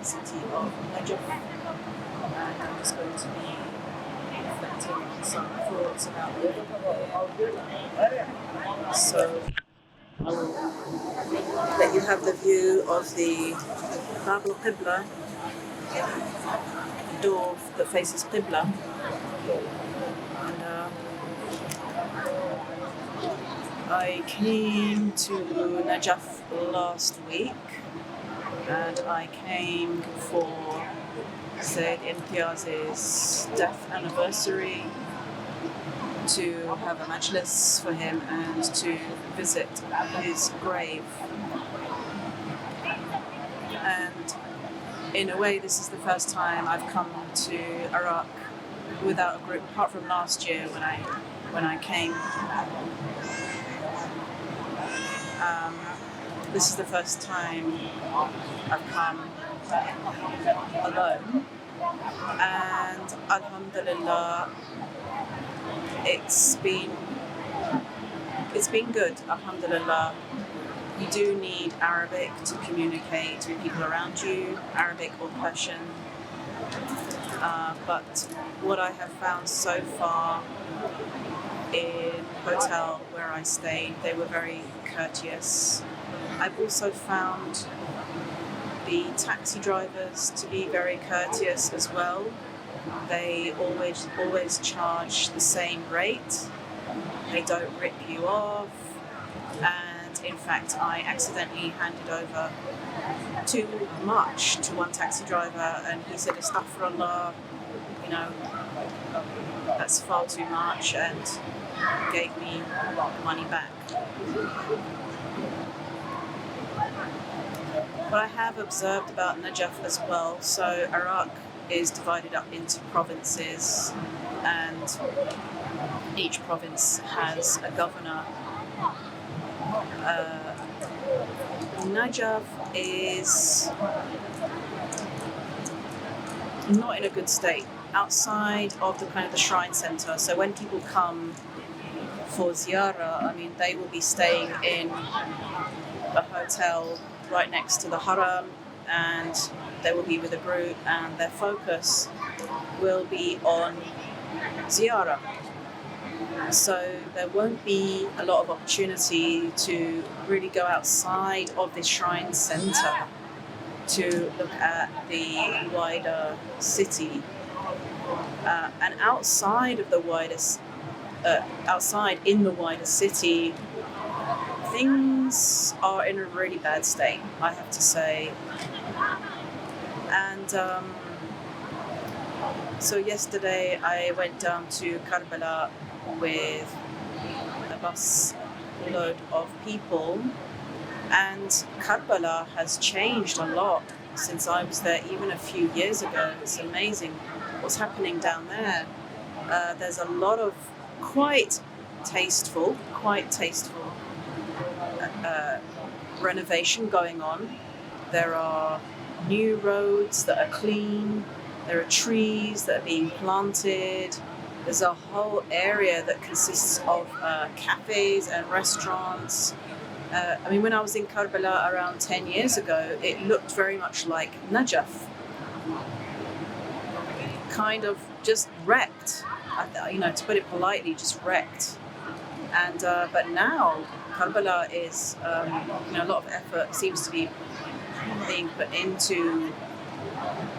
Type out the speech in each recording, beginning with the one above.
city of Najaf, and I'm just going to be reflecting on some thoughts about living there. So I will let you have the view of the Bab al-Qibla, the door that faces Qibla. And I came to Najaf last week, and I came for Zayd Imtiaz's death anniversary to have a majlis for him and to visit his grave. And in a way, this is the first time I've come to Iraq without a group, apart from last year when I came. This is the first time I've come alone, and alhamdulillah, it's been good, alhamdulillah. You do need Arabic to communicate with people around you, Arabic or Persian. But what I have found so far in the hotel where I stayed, they were very courteous. I've also found the taxi drivers to be very courteous as well. They always charge the same rate. They don't rip you off. And in fact, I accidentally handed over too much to one taxi driver, and he said, "Astaghfirullah, that's far too much," and gave me the money back. What I have observed about Najaf as well, so Iraq is divided up into provinces, and each province has a governor. Najaf is not in a good state outside of the shrine center. So when people come for ziyarah, they will be staying in a hotel right next to the haram, and they will be with a group, and their focus will be on ziyarah. So there won't be a lot of opportunity to really go outside of the shrine center to look at the wider city. And outside in the wider city, things are in a really bad state, I have to say. And so yesterday I went down to Karbala with a bus load of people, and Karbala has changed a lot since I was there even a few years ago. It's amazing what's happening down there. There's a lot of quite tasteful renovation going on. There are new roads that are clean. There are trees that are being planted. There's a whole area that consists of cafes and restaurants. When I was in Karbala around 10 years ago, it looked very much like Najaf. Kind of just wrecked, to put it politely, just wrecked. And but now Karbala is, a lot of effort seems to be being put into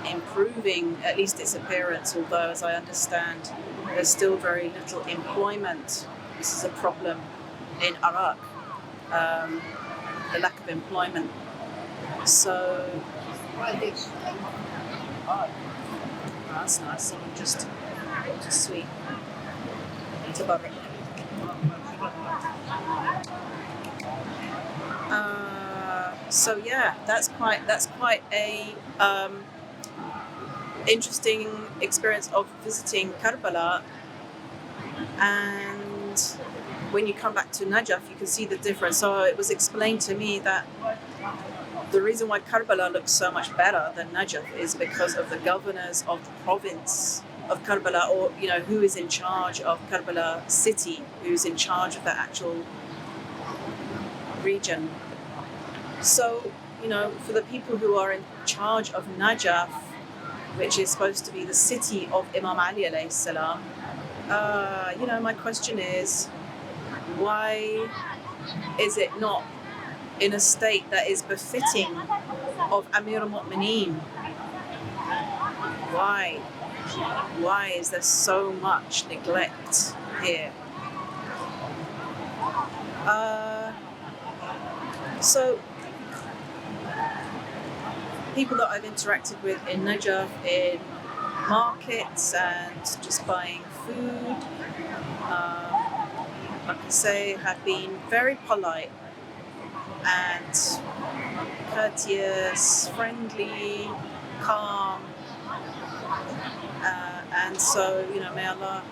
improving at least its appearance, although, as I understand, there's still very little employment. This is a problem in Iraq, the lack of employment. So that's nice, just sweet. Tabarruk. So yeah, that's quite a interesting experience of visiting Karbala. And when you come back to Najaf, you can see the difference. So it was explained to me that the reason why Karbala looks so much better than Najaf is because of the governors of the province of Karbala, or who is in charge of Karbala city, who's in charge of the actual region. So for the people who are in charge of Najaf, which is supposed to be the city of Imam Ali alayhi salam, my question is, why is it not in a state that is befitting of Amir al-Mu'mineen? Why? Why is there so much neglect here? So, people that I've interacted with in Najaf, in markets and just buying food, like I say, have been very polite and courteous, friendly, calm, and so may Allah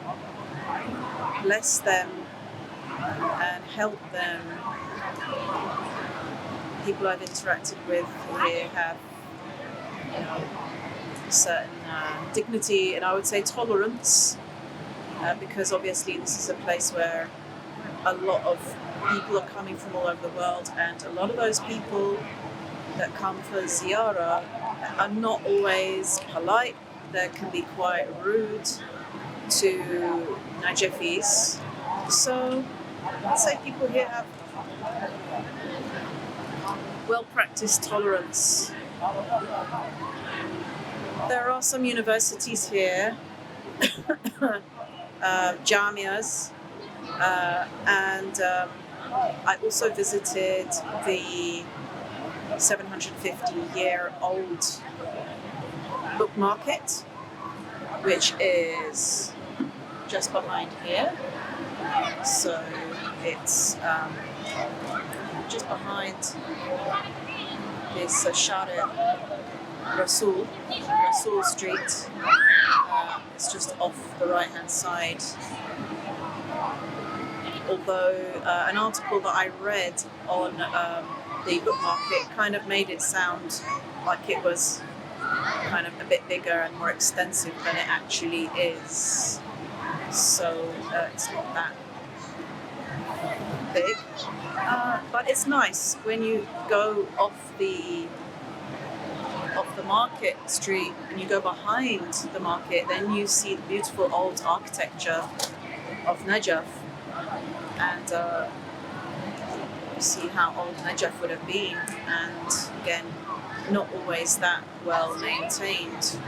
bless them and help them. People I've interacted with here have a certain dignity and I would say tolerance, because obviously this is a place where a lot of people are coming from all over the world, and a lot of those people that come for ziyarah are not always polite. They can be quite rude to Najafis. So I'd say people here have well-practiced tolerance. There are some universities here, jamias, and I also visited the 750-year-old book market, which is just behind here. So it's just behind this Shari Rasul Street. It's just off the right-hand side. Although an article that I read on the book market kind of made it sound like it was kind of a bit bigger and more extensive than it actually is. So it's not that big. But it's nice when you go off the market street and you go behind the market, then you see the beautiful old architecture of Najaf, and you see how old Najaf would have been, and again, not always that well maintained.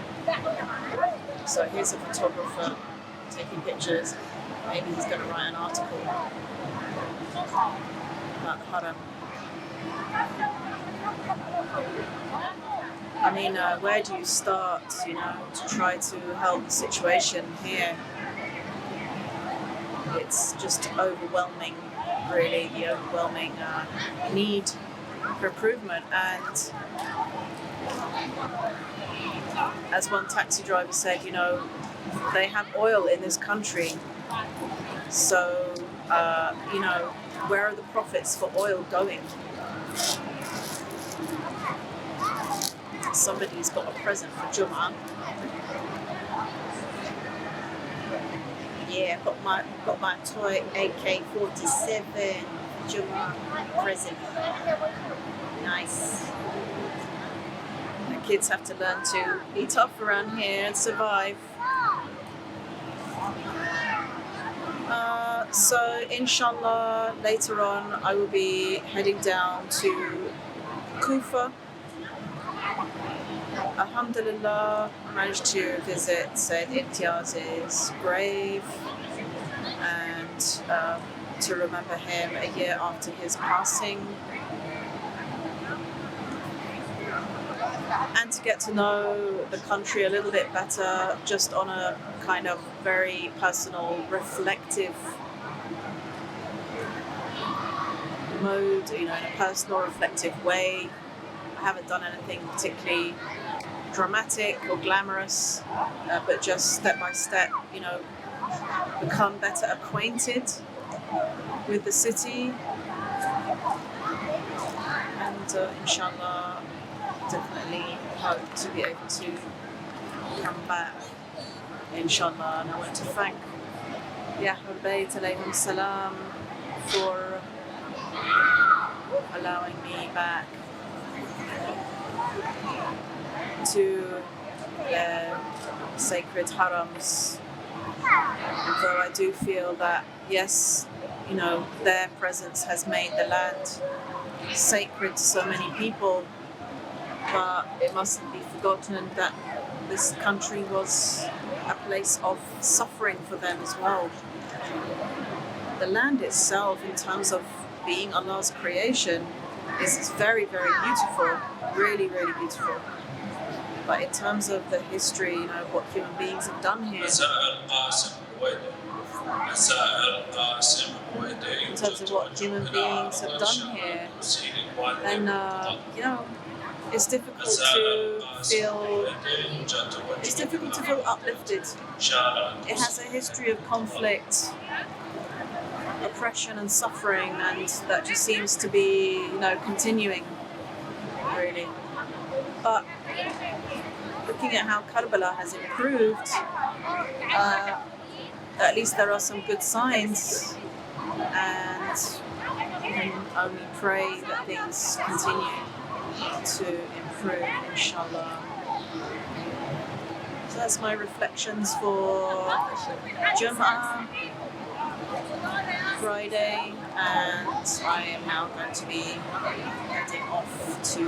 So here's a photographer taking pictures. Maybe he's going to write an article about the Haram. I mean, where do you start, to try to help the situation here? It's just overwhelming, really, the overwhelming need for improvement. And as one taxi driver said, they have oil in this country. So, where are the profits for oil going? Somebody's got a present for Jum'ah. Yeah, got my toy AK-47 Jum'ah present. Nice. The kids have to learn to be tough around here and survive. So inshallah later on I will be heading down to Kufa. Alhamdulillah, I managed to visit Sayyid Imtiaz's grave and to remember him a year after his passing, and to get to know the country a little bit better, just on a kind of very personal, reflective mode, in a personal, reflective way. I haven't done anything particularly dramatic or glamorous, but just step by step, become better acquainted with the city, and inshallah definitely hope to be able to come back, inshallah. And I want to thank the Ahlul Bayt alayhim salam for allowing me back. to their sacred harams. Though I do feel that, yes, their presence has made the land sacred to so many people, but it mustn't be forgotten that this country was a place of suffering for them as well. The land itself, in terms of being Allah's creation, is very, very beautiful, really, really beautiful. But in terms of the history, what human beings have done here, in terms of what human beings have done here, then it's difficult to feel uplifted. It has a history of conflict, oppression and suffering, and that just seems to be continuing, really. But looking at how Karbala has improved, at least there are some good signs, and we can only pray that things continue to improve, inshallah. So that's my reflections for Jum'ah, Friday, and I am now going to be heading off to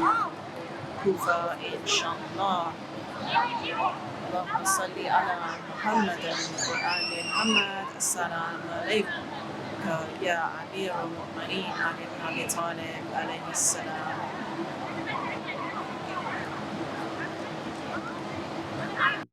Kufa, inshallah. اللهم صل على محمد وآل محمد. السلام عليكم يا أمير المؤمنين علي بن أبي طالب عليه السلام.